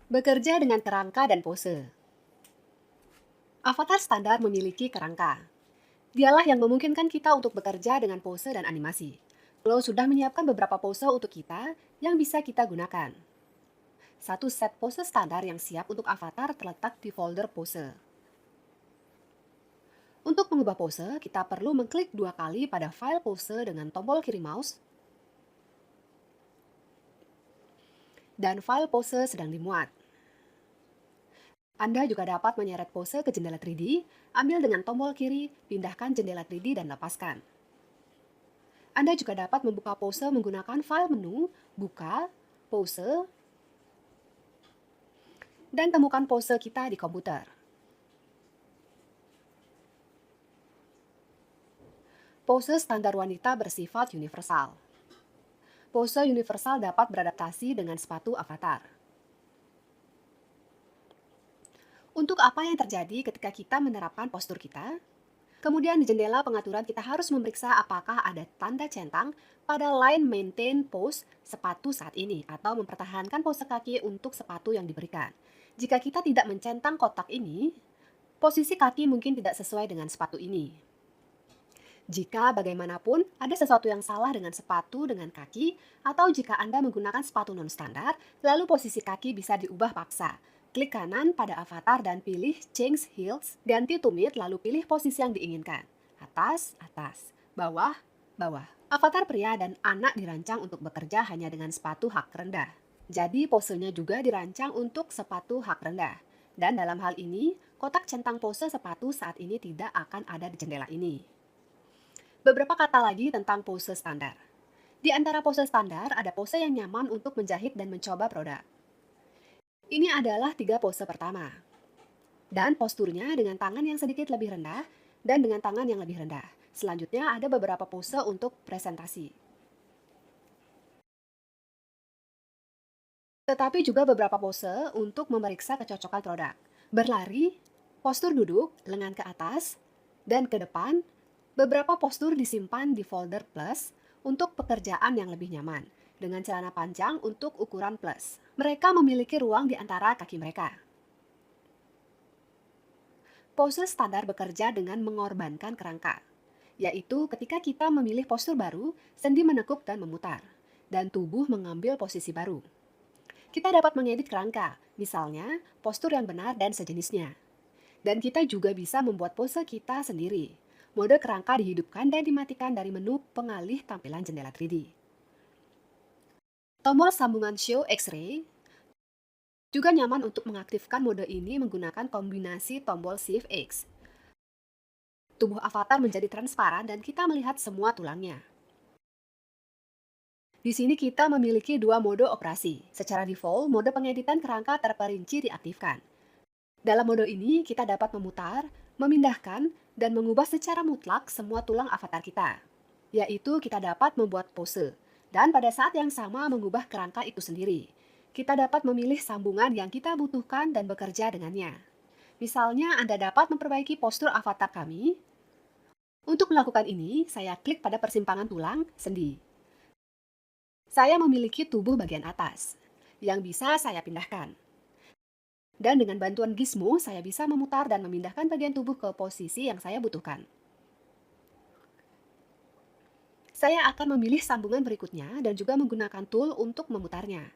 Bekerja dengan kerangka dan pose. Avatar standar memiliki kerangka. Dialah yang memungkinkan kita untuk bekerja dengan pose dan animasi. Flow sudah menyiapkan beberapa pose untuk kita yang bisa kita gunakan. Satu set pose standar yang siap untuk avatar terletak di folder pose. Untuk mengubah pose, kita perlu mengklik 2 kali pada file pose dengan tombol kiri mouse dan file pose sedang dimuat. Anda juga dapat menyeret pose ke jendela 3D, ambil dengan tombol kiri, pindahkan jendela 3D dan lepaskan. Anda juga dapat membuka pose menggunakan file menu, buka, pose, dan temukan pose kita di komputer. Pose standar wanita bersifat universal. Pose universal dapat beradaptasi dengan sepatu avatar. Untuk apa yang terjadi ketika kita menerapkan postur kita? Kemudian di jendela pengaturan kita harus memeriksa apakah ada tanda centang pada line maintain pose sepatu saat ini atau mempertahankan pose kaki untuk sepatu yang diberikan. Jika kita tidak mencentang kotak ini, posisi kaki mungkin tidak sesuai dengan sepatu ini. Jika bagaimanapun ada sesuatu yang salah dengan sepatu dengan kaki, atau jika Anda menggunakan sepatu non-standar, lalu posisi kaki bisa diubah paksa. Klik kanan pada avatar dan pilih Change Heels, ganti to mid lalu pilih posisi yang diinginkan. Atas, atas, bawah, bawah. Avatar pria dan anak dirancang untuk bekerja hanya dengan sepatu hak rendah. Jadi posenya juga dirancang untuk sepatu hak rendah. Dan dalam hal ini, kotak centang pose sepatu saat ini tidak akan ada di jendela ini. Beberapa kata lagi tentang pose standar. Di antara pose standar, ada pose yang nyaman untuk menjahit dan mencoba produk. Ini adalah 3 pose pertama. Dan posturnya dengan tangan yang sedikit lebih rendah dan dengan tangan yang lebih rendah. Selanjutnya ada beberapa pose untuk presentasi. Tetapi juga beberapa pose untuk memeriksa kecocokan produk. Berlari, postur duduk, lengan ke atas, dan ke depan. Beberapa postur disimpan di folder plus untuk pekerjaan yang lebih nyaman, dengan celana panjang untuk ukuran plus. Mereka memiliki ruang di antara kaki mereka. Pose standar bekerja dengan mengorbankan kerangka, yaitu ketika kita memilih postur baru, sendi menekuk dan memutar, dan tubuh mengambil posisi baru. Kita dapat mengedit kerangka, misalnya postur yang benar dan sejenisnya. Dan kita juga bisa membuat pose kita sendiri. Mode kerangka dihidupkan dan dimatikan dari menu pengalih tampilan jendela 3D. Tombol sambungan Show X-ray juga nyaman untuk mengaktifkan mode ini menggunakan kombinasi tombol Shift X. Tubuh avatar menjadi transparan dan kita melihat semua tulangnya. Di sini kita memiliki 2 mode operasi. Secara default, mode pengeditan kerangka terperinci diaktifkan. Dalam mode ini, kita dapat memutar, memindahkan, dan mengubah secara mutlak semua tulang avatar kita. Yaitu kita dapat membuat pose, dan pada saat yang sama mengubah kerangka itu sendiri. Kita dapat memilih sambungan yang kita butuhkan dan bekerja dengannya. Misalnya, Anda dapat memperbaiki postur avatar kami. Untuk melakukan ini, saya klik pada persimpangan tulang, sendi. Saya memiliki tubuh bagian atas, yang bisa saya pindahkan. Dan dengan bantuan gizmo, saya bisa memutar dan memindahkan bagian tubuh ke posisi yang saya butuhkan. Saya akan memilih sambungan berikutnya dan juga menggunakan tool untuk memutarnya.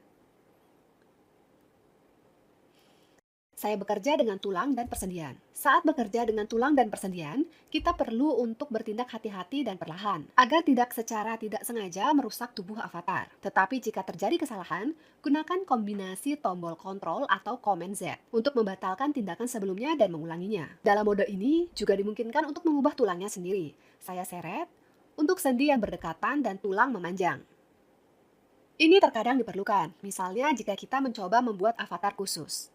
Saya bekerja dengan tulang dan persendian. Saat bekerja dengan tulang dan persendian, kita perlu untuk bertindak hati-hati dan perlahan, agar tidak secara tidak sengaja merusak tubuh avatar. Tetapi jika terjadi kesalahan, gunakan kombinasi tombol kontrol atau Command Z untuk membatalkan tindakan sebelumnya dan mengulanginya. Dalam mode ini, juga dimungkinkan untuk mengubah tulangnya sendiri. Saya seret untuk sendi yang berdekatan dan tulang memanjang. Ini terkadang diperlukan, misalnya jika kita mencoba membuat avatar khusus.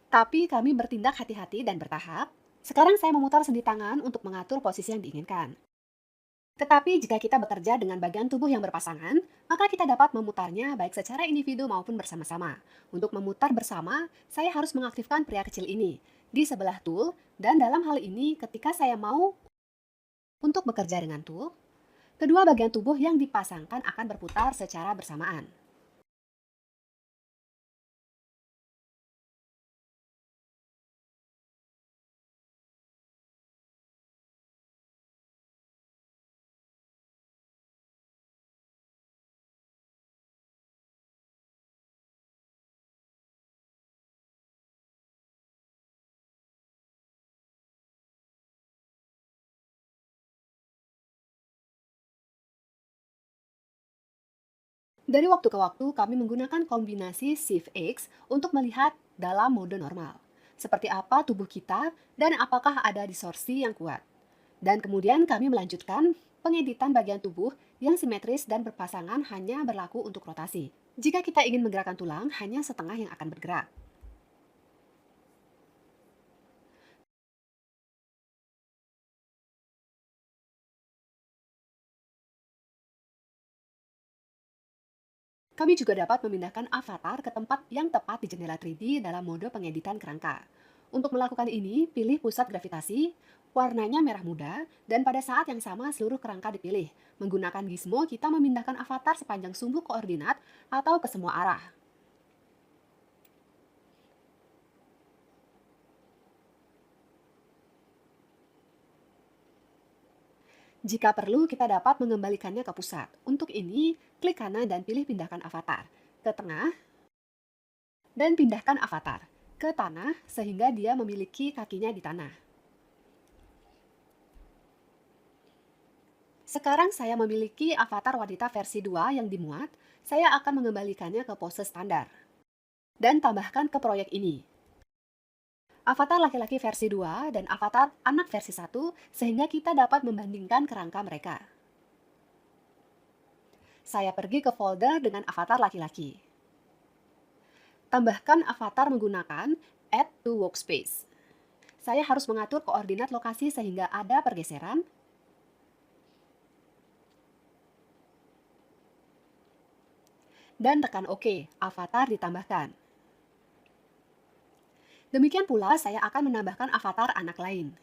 Tapi kami bertindak hati-hati dan bertahap. Sekarang saya memutar sendi tangan untuk mengatur posisi yang diinginkan. Tetapi jika kita bekerja dengan bagian tubuh yang berpasangan, maka kita dapat memutarnya baik secara individu maupun bersama-sama. Untuk memutar bersama, saya harus mengaktifkan pria kecil ini di sebelah tool, dan dalam hal ini ketika saya mau untuk bekerja dengan tool, kedua bagian tubuh yang dipasangkan akan berputar secara bersamaan. Dari waktu ke waktu, kami menggunakan kombinasi Shift X untuk melihat dalam mode normal. Seperti apa tubuh kita dan apakah ada distorsi yang kuat. Dan kemudian kami melanjutkan pengeditan bagian tubuh yang simetris dan berpasangan hanya berlaku untuk rotasi. Jika kita ingin menggerakkan tulang, hanya setengah yang akan bergerak. Kami juga dapat memindahkan avatar ke tempat yang tepat di jendela 3D dalam mode pengeditan kerangka. Untuk melakukan ini, pilih pusat gravitasi, warnanya merah muda, dan pada saat yang sama seluruh kerangka dipilih. Menggunakan gizmo, kita memindahkan avatar sepanjang sumbu koordinat atau ke semua arah. Jika perlu, kita dapat mengembalikannya ke pusat. Untuk ini, klik kanan dan pilih pindahkan avatar ke tengah dan pindahkan avatar ke tanah sehingga dia memiliki kakinya di tanah. Sekarang saya memiliki avatar wanita versi 2 yang dimuat, saya akan mengembalikannya ke pose standar. Dan tambahkan ke proyek ini. Avatar laki-laki versi 2 dan avatar anak versi 1 sehingga kita dapat membandingkan kerangka mereka. Saya pergi ke folder dengan avatar laki-laki. Tambahkan avatar menggunakan Add to Workspace. Saya harus mengatur koordinat lokasi sehingga ada pergeseran dan tekan OK, avatar ditambahkan. Demikian pula saya akan menambahkan avatar anak lain.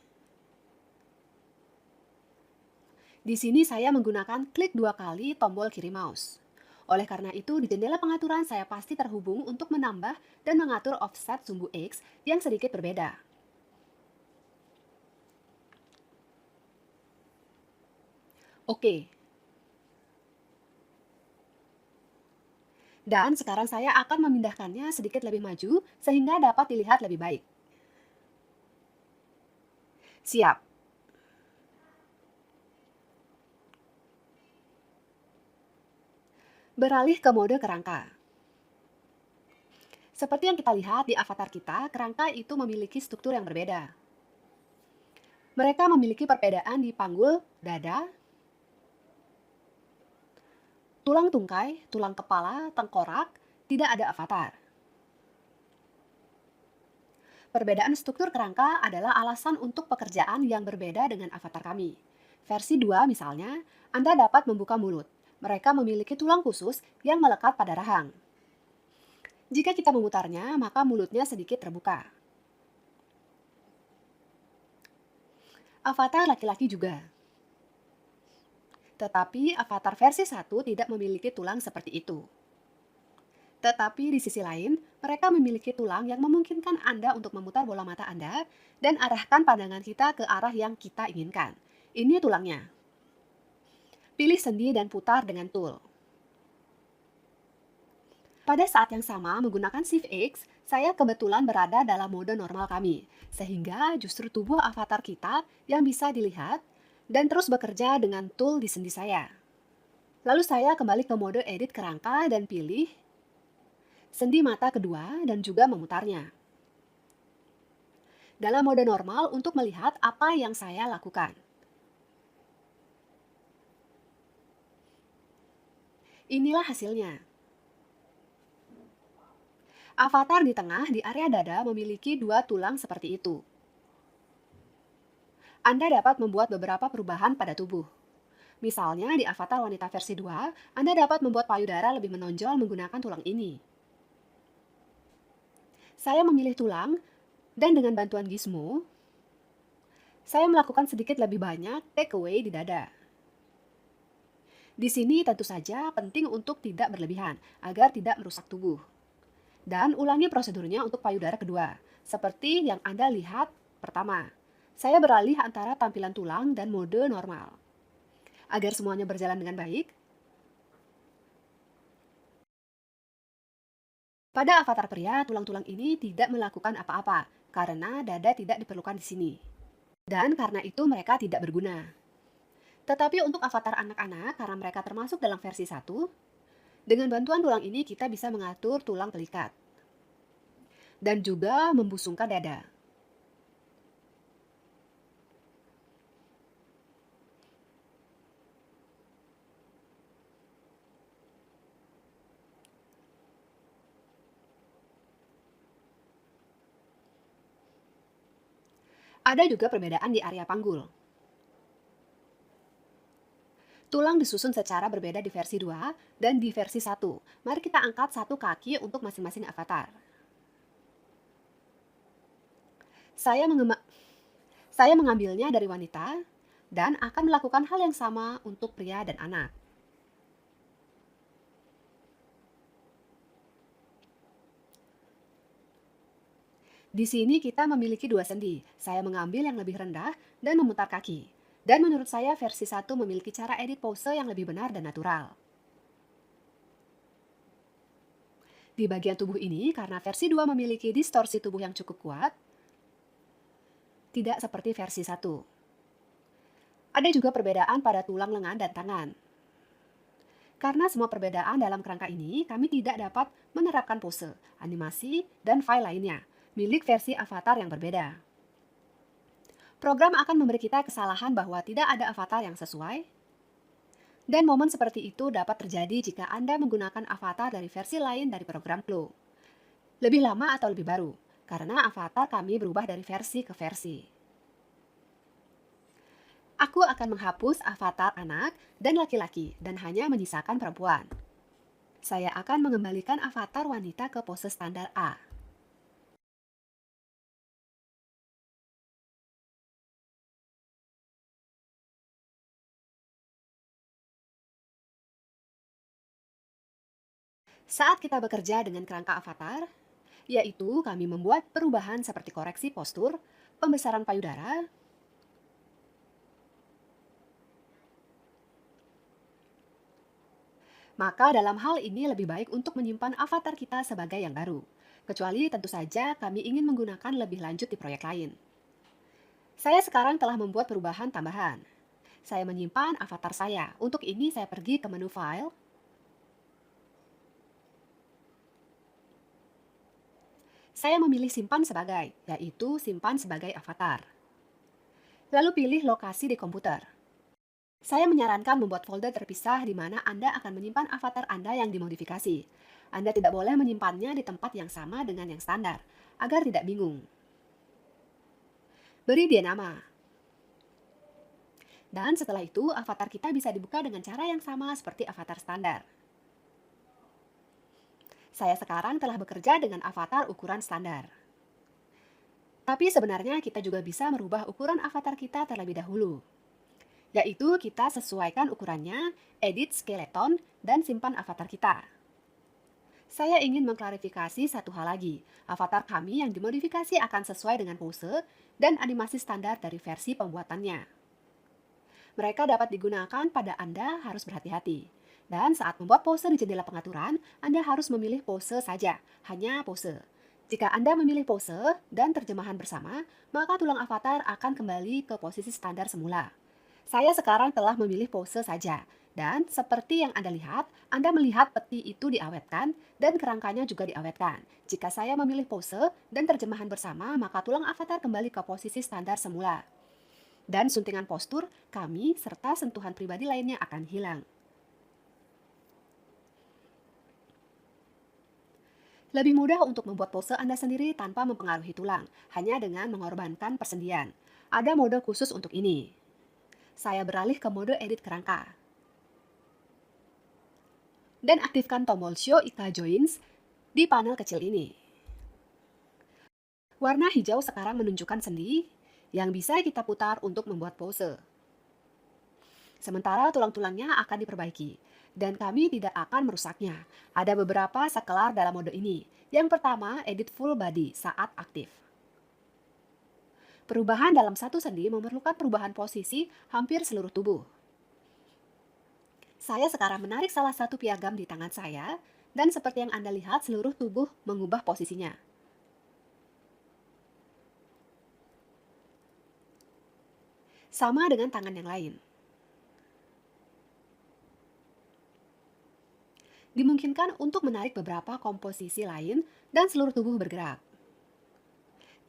Di sini saya menggunakan klik 2 kali tombol kiri mouse. Oleh karena itu, di jendela pengaturan saya pasti terhubung untuk menambah dan mengatur offset sumbu X yang sedikit berbeda. Oke. Dan sekarang saya akan memindahkannya sedikit lebih maju sehingga dapat dilihat lebih baik. Siap. Beralih ke mode kerangka. Seperti yang kita lihat di avatar kita, kerangka itu memiliki struktur yang berbeda. Mereka memiliki perbedaan di panggul, dada, tulang tungkai, tulang kepala, tengkorak, tidak ada avatar. Perbedaan struktur kerangka adalah alasan untuk pekerjaan yang berbeda dengan avatar kami. Versi 2 misalnya, Anda dapat membuka mulut. Mereka memiliki tulang khusus yang melekat pada rahang. Jika kita memutarnya, maka mulutnya sedikit terbuka. Avatar laki-laki juga. Tetapi avatar versi 1 tidak memiliki tulang seperti itu. Tetapi di sisi lain, mereka memiliki tulang yang memungkinkan Anda untuk memutar bola mata Anda dan arahkan pandangan kita ke arah yang kita inginkan. Ini tulangnya. Pilih sendi dan putar dengan tool. Pada saat yang sama, menggunakan Shift X, saya kebetulan berada dalam mode normal kami, sehingga justru tubuh avatar kita yang bisa dilihat dan terus bekerja dengan tool di sendi saya. Lalu saya kembali ke mode edit kerangka dan pilih sendi mata kedua dan juga memutarnya. Dalam mode normal untuk melihat apa yang saya lakukan. Inilah hasilnya. Avatar di tengah di area dada memiliki 2 tulang seperti itu. Anda dapat membuat beberapa perubahan pada tubuh. Misalnya di avatar wanita versi 2, Anda dapat membuat payudara lebih menonjol menggunakan tulang ini. Saya memilih tulang dan dengan bantuan gizmo, saya melakukan sedikit lebih banyak take away di dada. Di sini tentu saja penting untuk tidak berlebihan agar tidak merusak tubuh. Dan ulangi prosedurnya untuk payudara kedua, seperti yang Anda lihat pertama. Saya beralih antara tampilan tulang dan mode normal. Agar semuanya berjalan dengan baik, pada avatar pria, tulang-tulang ini tidak melakukan apa-apa karena dada tidak diperlukan di sini. Dan karena itu mereka tidak berguna. Tetapi untuk avatar anak-anak, karena mereka termasuk dalam versi 1, Dengan bantuan tulang ini kita bisa mengatur tulang pelikat dan juga membusungkan dada. Ada juga perbedaan di area panggul. Tulang disusun secara berbeda di versi 2 dan di versi 1. Mari kita angkat satu kaki untuk masing-masing avatar. Saya, mengema- saya mengambilnya dari wanita dan akan melakukan hal yang sama untuk pria dan anak. Di sini kita memiliki dua sendi. Saya mengambil yang lebih rendah dan memutar kaki. Dan menurut saya versi 1 memiliki cara edit pose yang lebih benar dan natural. Di bagian tubuh ini, karena versi 2 memiliki distorsi tubuh yang cukup kuat, tidak seperti versi 1. Ada juga perbedaan pada tulang lengan dan tangan. Karena semua perbedaan dalam kerangka ini, kami tidak dapat menerapkan pose, animasi, dan file lainnya, milik versi avatar yang berbeda. Program akan memberi kita kesalahan bahwa tidak ada avatar yang sesuai, dan momen seperti itu dapat terjadi jika Anda menggunakan avatar dari versi lain dari program Flow. Lebih lama atau lebih baru, karena avatar kami berubah dari versi ke versi. Aku akan menghapus avatar anak dan laki-laki dan hanya menyisakan perempuan. Saya akan mengembalikan avatar wanita ke pose standar A. Saat kita bekerja dengan kerangka avatar, yaitu kami membuat perubahan seperti koreksi postur, pembesaran payudara, maka dalam hal ini lebih baik untuk menyimpan avatar kita sebagai yang baru. Kecuali tentu saja kami ingin menggunakan lebih lanjut di proyek lain. Saya sekarang telah membuat perubahan tambahan. Saya menyimpan avatar saya. Untuk ini saya pergi ke menu file. Saya memilih simpan sebagai, yaitu simpan sebagai avatar. Lalu pilih lokasi di komputer. Saya menyarankan membuat folder terpisah di mana Anda akan menyimpan avatar Anda yang dimodifikasi. Anda tidak boleh menyimpannya di tempat yang sama dengan yang standar, agar tidak bingung. Beri dia nama. Dan setelah itu, avatar kita bisa dibuka dengan cara yang sama seperti avatar standar. Saya sekarang telah bekerja dengan avatar ukuran standar. Tapi sebenarnya kita juga bisa merubah ukuran avatar kita terlebih dahulu. Yaitu kita sesuaikan ukurannya, edit skeleton, dan simpan avatar kita. Saya ingin mengklarifikasi satu hal lagi. Avatar kami yang dimodifikasi akan sesuai dengan pose dan animasi standar dari versi pembuatannya. Mereka dapat digunakan pada Anda harus berhati-hati. Dan saat membuat pose di jendela pengaturan, Anda harus memilih pose saja, hanya pose. Jika Anda memilih pose dan terjemahan bersama, maka tulang avatar akan kembali ke posisi standar semula. Saya sekarang telah memilih pose saja, dan seperti yang Anda lihat, Anda melihat peti itu diawetkan dan kerangkanya juga diawetkan. Jika saya memilih pose dan terjemahan bersama, maka tulang avatar kembali ke posisi standar semula. Dan suntingan postur, kami, serta sentuhan pribadi lainnya akan hilang. Lebih mudah untuk membuat pose Anda sendiri tanpa mempengaruhi tulang, hanya dengan mengorbankan persendian. Ada mode khusus untuk ini. Saya beralih ke mode edit kerangka. Dan aktifkan tombol Show Ika Joints di panel kecil ini. Warna hijau sekarang menunjukkan sendi yang bisa kita putar untuk membuat pose. Sementara tulang-tulangnya akan diperbaiki, dan kami tidak akan merusaknya. Ada beberapa sekelar dalam mode ini. Yang pertama, edit full body saat aktif. Perubahan dalam satu sendi memerlukan perubahan posisi hampir seluruh tubuh. Saya sekarang menarik salah satu piagam di tangan saya, dan seperti yang Anda lihat, seluruh tubuh mengubah posisinya. Sama dengan tangan yang lain. Dimungkinkan untuk menarik beberapa komposisi lain dan seluruh tubuh bergerak.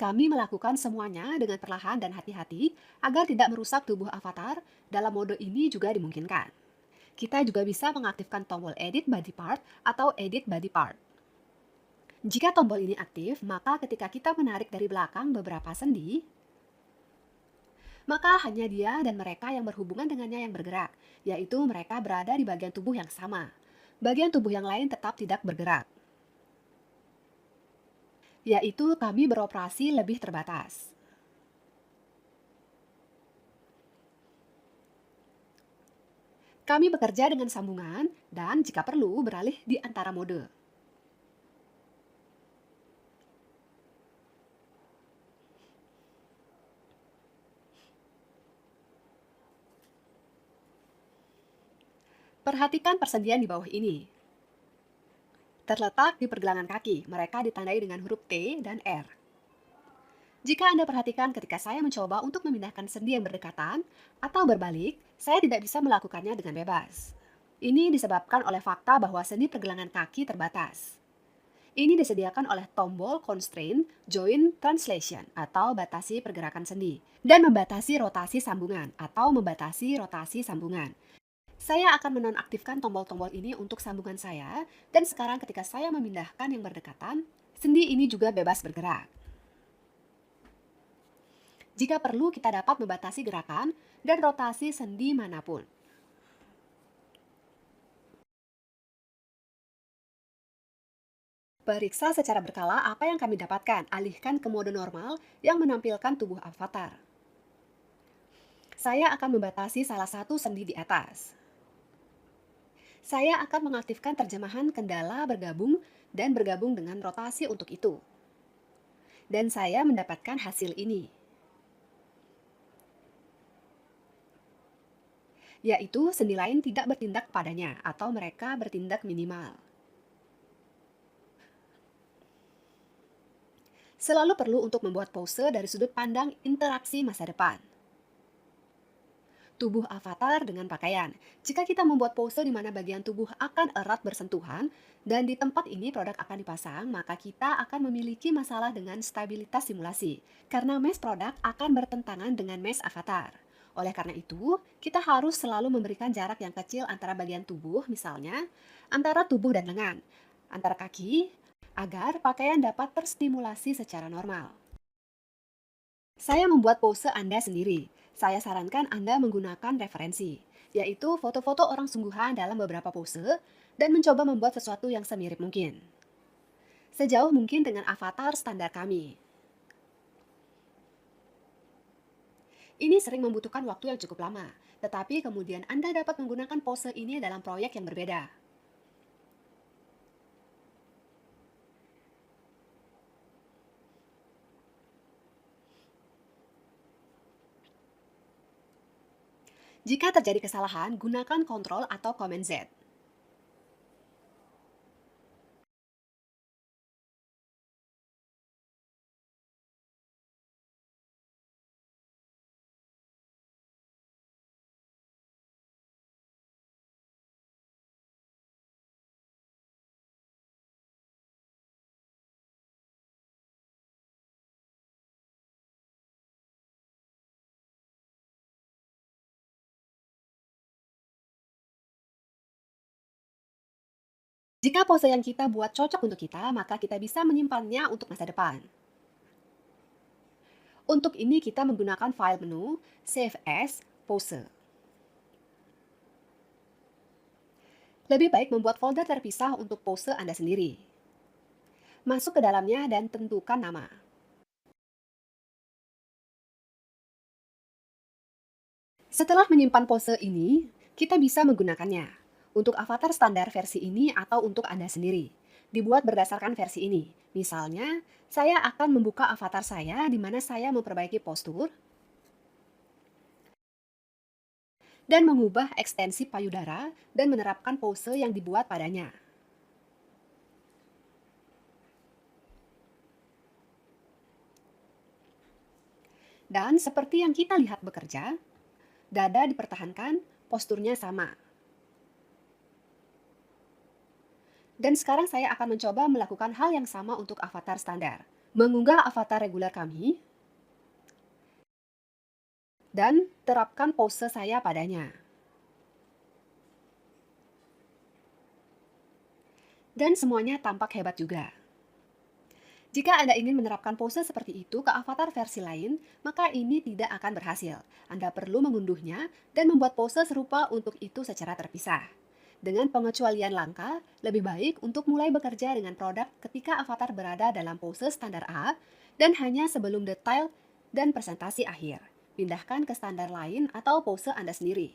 Kami melakukan semuanya dengan perlahan dan hati-hati agar tidak merusak tubuh avatar. Dalam mode ini juga dimungkinkan. Kita juga bisa mengaktifkan tombol Edit Body Part atau Edit Body Part. Jika tombol ini aktif, maka ketika kita menarik dari belakang beberapa sendi, maka hanya dia dan mereka yang berhubungan dengannya yang bergerak, yaitu mereka berada di bagian tubuh yang sama. Bagian tubuh yang lain tetap tidak bergerak, yaitu kami beroperasi lebih terbatas. Kami bekerja dengan sambungan dan jika perlu beralih di antara mode. Perhatikan persendian di bawah ini. Terletak di pergelangan kaki, mereka ditandai dengan huruf T dan R. Jika Anda perhatikan ketika saya mencoba untuk memindahkan sendi yang berdekatan atau berbalik, saya tidak bisa melakukannya dengan bebas. Ini disebabkan oleh fakta bahwa sendi pergelangan kaki terbatas. Ini disediakan oleh tombol Constraint Joint Translation atau batasi pergerakan sendi dan membatasi rotasi sambungan atau membatasi rotasi sambungan. Saya akan menonaktifkan tombol-tombol ini untuk sambungan saya dan sekarang ketika saya memindahkan yang berdekatan, sendi ini juga bebas bergerak. Jika perlu, kita dapat membatasi gerakan dan rotasi sendi manapun. Periksa secara berkala apa yang kami dapatkan, alihkan ke mode normal yang menampilkan tubuh avatar. Saya akan membatasi salah satu sendi di atas. Saya akan mengaktifkan terjemahan kendala bergabung dan bergabung dengan rotasi untuk itu. Dan saya mendapatkan hasil ini, yaitu sendi lain tidak bertindak padanya atau mereka bertindak minimal. Selalu perlu untuk membuat pose dari sudut pandang interaksi masa depan. Tubuh avatar dengan pakaian. Jika kita membuat pose di mana bagian tubuh akan erat bersentuhan, dan di tempat ini produk akan dipasang, maka kita akan memiliki masalah dengan stabilitas simulasi, karena mesh produk akan bertentangan dengan mesh avatar. Oleh karena itu, kita harus selalu memberikan jarak yang kecil antara bagian tubuh, misalnya antara tubuh dan lengan, antara kaki, agar pakaian dapat terstimulasi secara normal. Saya membuat pose Anda sendiri. Saya sarankan Anda menggunakan referensi, yaitu foto-foto orang sungguhan dalam beberapa pose dan mencoba membuat sesuatu yang semirip mungkin. Sejauh mungkin dengan avatar standar kami. Ini sering membutuhkan waktu yang cukup lama, tetapi kemudian Anda dapat menggunakan pose ini dalam proyek yang berbeda. Jika terjadi kesalahan, gunakan Ctrl atau Command Z. Jika pose yang kita buat cocok untuk kita, maka kita bisa menyimpannya untuk masa depan. Untuk ini kita menggunakan file menu, Save As, Pose. Lebih baik membuat folder terpisah untuk pose Anda sendiri. Masuk ke dalamnya dan tentukan nama. Setelah menyimpan pose ini, kita bisa menggunakannya untuk avatar standar versi ini atau untuk Anda sendiri. Dibuat berdasarkan versi ini. Misalnya, saya akan membuka avatar saya di mana saya memperbaiki postur dan mengubah ekstensi payudara dan menerapkan pose yang dibuat padanya. Dan seperti yang kita lihat bekerja, dada dipertahankan, posturnya sama. Dan sekarang saya akan mencoba melakukan hal yang sama untuk avatar standar. Mengunggah avatar reguler kami, dan terapkan pose saya padanya. Dan semuanya tampak hebat juga. Jika Anda ingin menerapkan pose seperti itu ke avatar versi lain, maka ini tidak akan berhasil. Anda perlu mengunduhnya dan membuat pose serupa untuk itu secara terpisah. Dengan pengecualian langka, lebih baik untuk mulai bekerja dengan produk ketika avatar berada dalam pose standar A dan hanya sebelum detail dan presentasi akhir. Pindahkan ke standar lain atau pose Anda sendiri.